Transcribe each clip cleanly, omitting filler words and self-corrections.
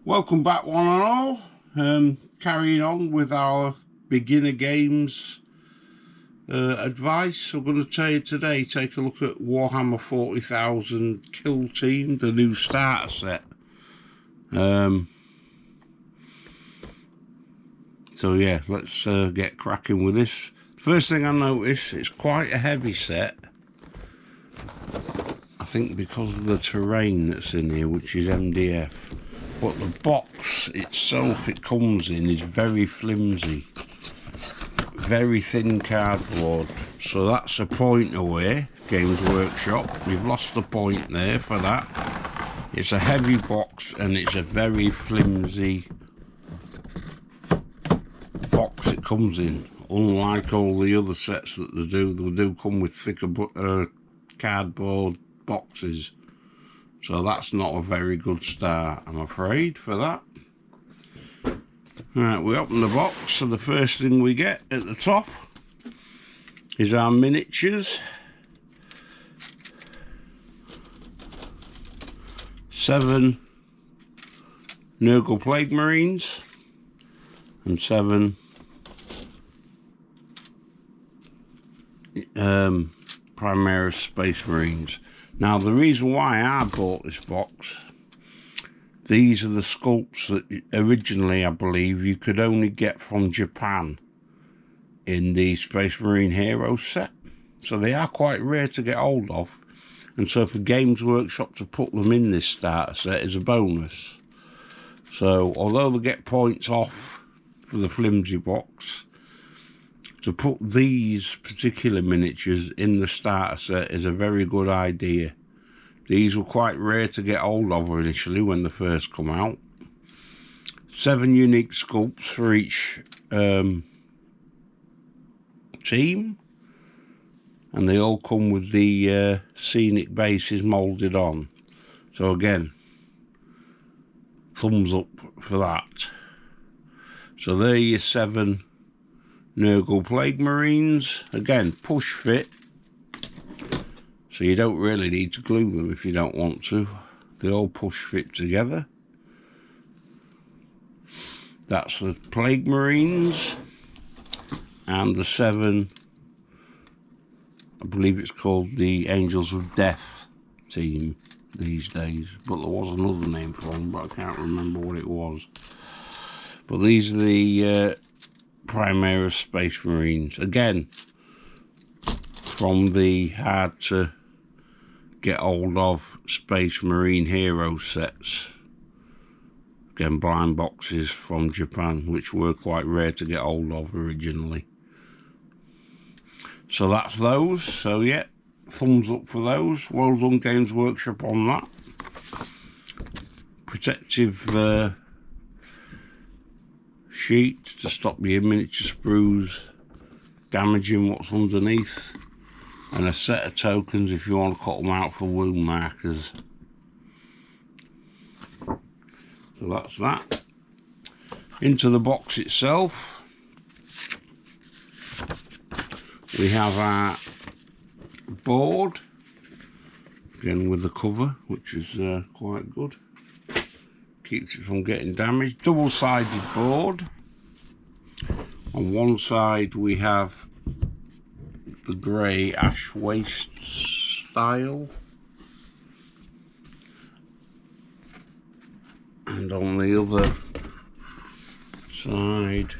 Welcome back one and all. Carrying on with our beginner games advice. I'm going to tell you today, take a look at Warhammer 40,000 Kill Team, the new starter set. So yeah, let's get cracking with this. First thing I notice, it's quite a heavy set. I think because of the terrain that's in here, which is MDF. But the box itself it comes in is very flimsy. Very thin cardboard. So that's a point away, Games Workshop. We've lost the point there for that. It's a heavy box and it's a very flimsy box it comes in. Unlike all the other sets that they do come with thicker cardboard boxes. So that's not a very good start, I'm afraid, for that. Right, we open the box, so the first thing we get at the top is our miniatures. 7 Nurgle Plague Marines and 7 Primaris Space Marines. Now the reason why I bought this box, these are the sculpts that originally I believe you could only get from Japan in the Space Marine Heroes set. So they are quite rare to get hold of, and so for Games Workshop to put them in this starter set is a bonus. So although they get points off for the flimsy box, to put these particular miniatures in the starter set is a very good idea. These were quite rare to get hold of initially when they first come out. 7 unique sculpts for each team, and they all come with the scenic bases moulded on. So again, thumbs up for that. So there are your 7 Nurgle Plague Marines. Again, push fit, so you don't really need to glue them if you don't want to. They all push fit together. That's the Plague Marines and the 7, I believe it's called the Angels of Death team these days, but there was another name for them, but I can't remember what it was. But these are the Primaris Space Marines, again from the hard to get hold of Space Marine Hero sets. Again, blind boxes from Japan, which were quite rare to get hold of originally. So that's those. So yeah, thumbs up for those. Well done Games Workshop on that. Protective sheet to stop your miniature sprues damaging what's underneath, and a set of tokens if you want to cut them out for wound markers. So that's that. Into the box itself we have our board, again with the cover, which is quite good. Keeps it from getting damaged. Double-sided board. On one side we have the grey ash waste style, and on the other side,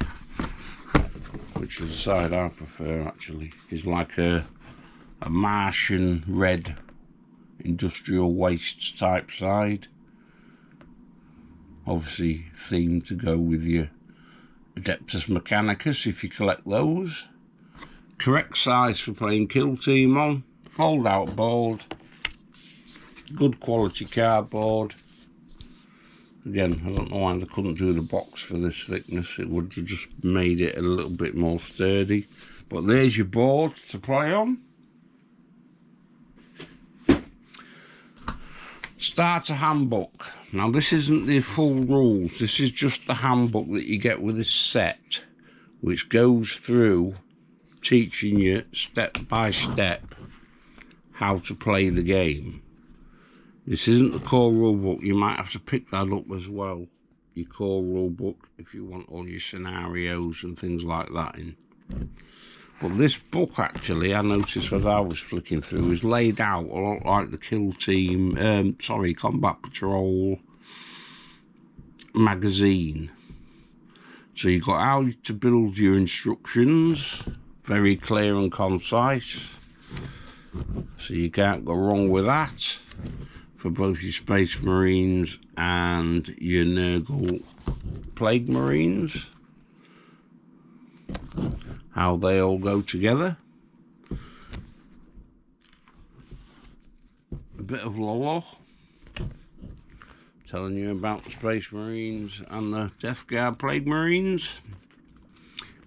which is the side I prefer actually, is like a Martian red industrial waste type side. Obviously themed to go with your Adeptus Mechanicus if you collect those. Correct size for playing Kill Team on. Fold out board. Good quality cardboard. Again, I don't know why they couldn't do the box for this thickness. It would have just made it a little bit more sturdy. But there's your board to play on. Starter handbook. Now this isn't the full rules, this is just the handbook that you get with this set, which goes through teaching you step by step how to play the game. This isn't the core rule book, you might have to pick that up as well. your core rule book if you want all your scenarios and things like that in. But this book, actually, I noticed as I was flicking through, is laid out a lot like the Kill Team, Combat Patrol magazine. So you've got how to build your instructions, very clear and concise. So you can't go wrong with that for both your Space Marines and your Nurgle Plague Marines. How they all go together. A bit of lore, telling you about the Space Marines and the Death Guard Plague Marines.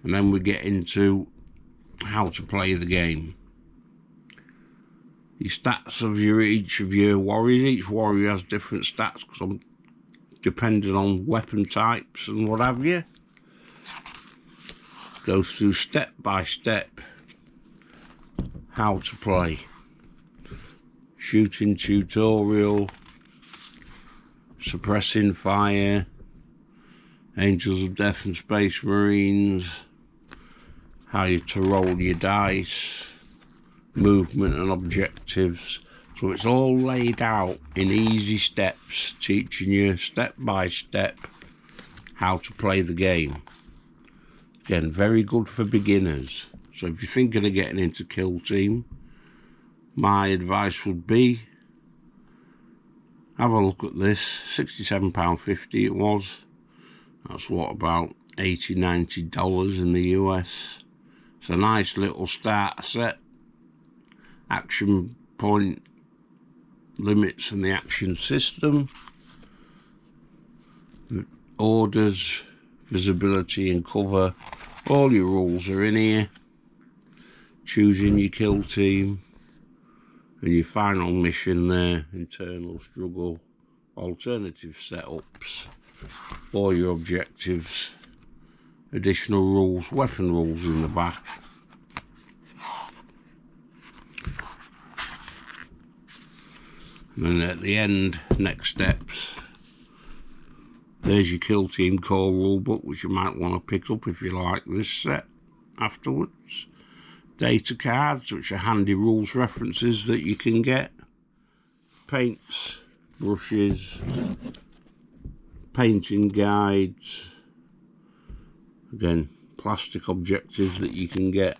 And then we get into how to play the game. Your stats of each of your warriors. Each warrior has different stats depending on weapon types and what have you. Goes through step by step how to play. Shooting tutorial, suppressing fire, Angels of Death and Space Marines, how you to roll your dice, movement and objectives. So it's all laid out in easy steps, teaching you step by step how to play the game. Again, very good for beginners. So if you're thinking of getting into Kill Team, my advice would be, have a look at this. £67.50 it was. That's what, about $80, $90 in the US. It's a nice little starter set. Action point limits and the action system. Orders, visibility and cover. All your rules are in here. Choosing your kill team. And your final mission there. Internal struggle. Alternative setups. All your objectives. Additional rules. Weapon rules in the back. And then at the end, next steps. There's your Kill Team core rulebook, which you might want to pick up if you like this set afterwards. Data cards, which are handy rules references that you can get. Paints, brushes, painting guides. Again, plastic objectives that you can get.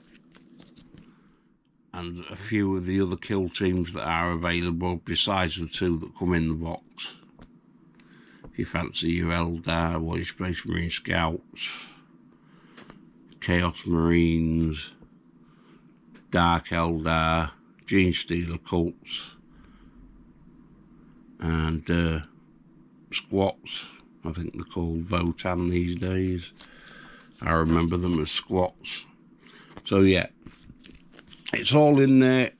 And a few of the other kill teams that are available besides the two that come in the box. If you fancy your Eldar or your Space Marine Scouts, Chaos Marines, Dark Eldar, Gene Stealer Cults, and Squats. I think they're called Votan these days. I remember them as Squats. So yeah, it's all in there,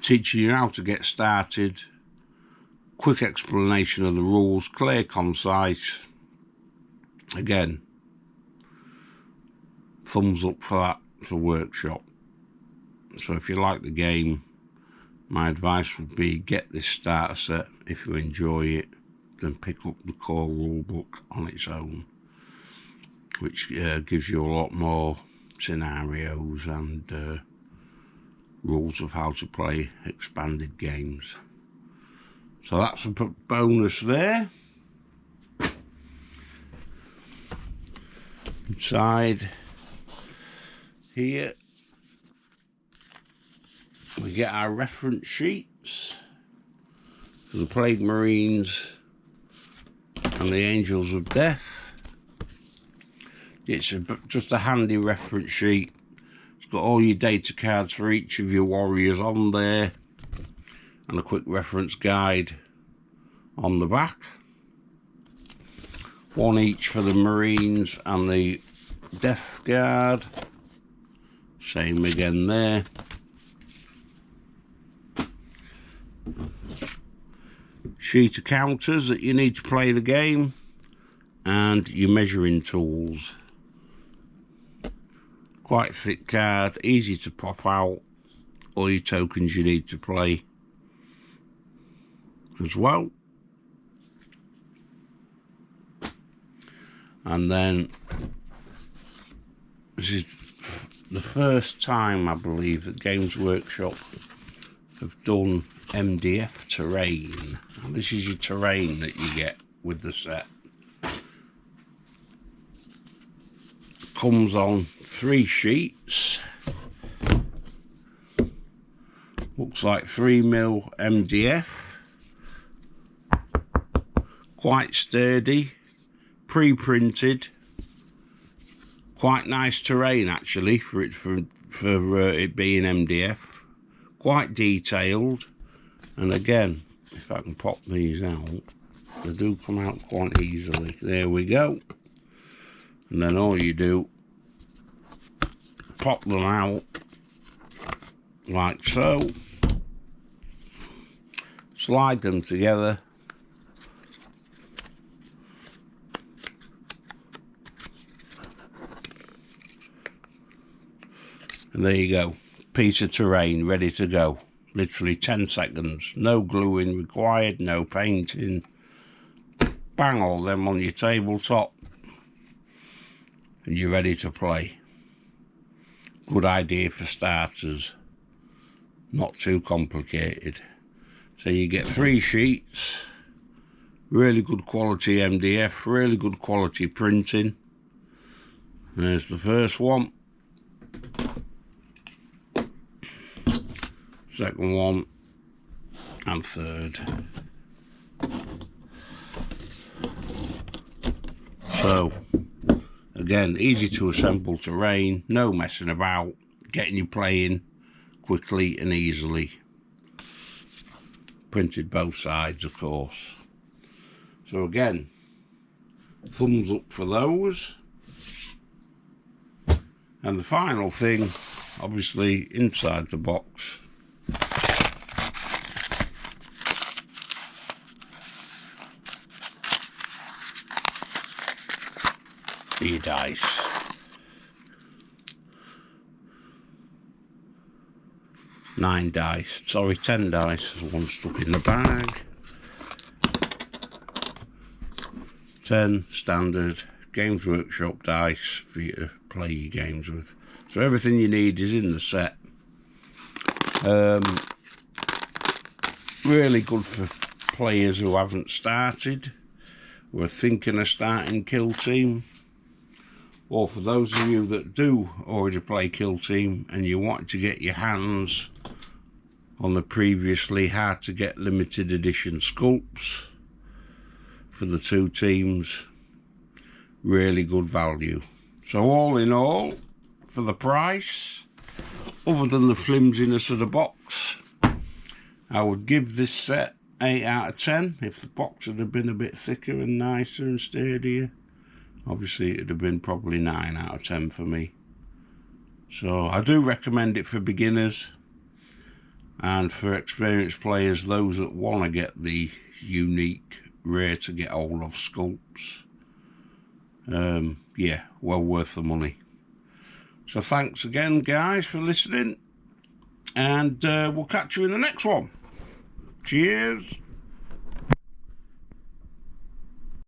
teaching you how to get started. Quick explanation of the rules, clear, concise. Again, thumbs up for that for workshop. So if you like the game, my advice would be get this starter set. If you enjoy it, then pick up the core rule book on its own, which gives you a lot more scenarios and rules of how to play expanded games. So that's a bonus there. Inside here we get our reference sheets for the Plague Marines and the Angels of Death. It's just a handy reference sheet. It's got all your data cards for each of your warriors on there, and a quick reference guide on the back. One each for the Marines and the Death Guard. Same again there. Sheet of counters that you need to play the game, and your measuring tools. Quite thick card, easy to pop out. All your tokens you need to play as well. And then this is the first time I believe that Games Workshop have done MDF terrain. And this is your terrain that you get with the set. Comes on 3 sheets. Looks like 3mm MDF. Quite sturdy, pre-printed. Quite nice terrain actually for it being MDF. Quite detailed, and again, if I can pop these out, they do come out quite easily. There we go. And then all you do, pop them out like so, slide them together, and there you go, piece of terrain ready to go. Literally 10 seconds, no gluing required, no painting. Bang all them on your tabletop and you're ready to play. Good idea for starters, not too complicated. So you get 3 sheets, really good quality MDF, really good quality printing. There's the first one, second one, and third. So again, easy to assemble terrain, no messing about, getting you playing quickly and easily. Printed both sides, of course. So again, thumbs up for those. And the final thing, obviously inside the box, your dice. Nine dice, sorry, 10 dice. There's one stuck in the bag. 10 standard Games Workshop dice for you to play your games with. So everything you need is in the set. Really good for players who haven't started, who are thinking of starting Kill Team, or for those of you that do already play Kill Team and you want to get your hands on the previously hard to get limited edition sculpts for the 2 teams. Really good value. So all in all, for the price, other than the flimsiness of the box, I would give this set 8 out of 10. If the box had have been a bit thicker and nicer and sturdier, obviously it'd have been probably 9 out of 10 for me. So I do recommend it for beginners and for experienced players, those that want to get the unique, rare to get hold of sculpts. Yeah, well worth the money. So thanks again guys for listening, and we'll catch you in the next one. Cheers.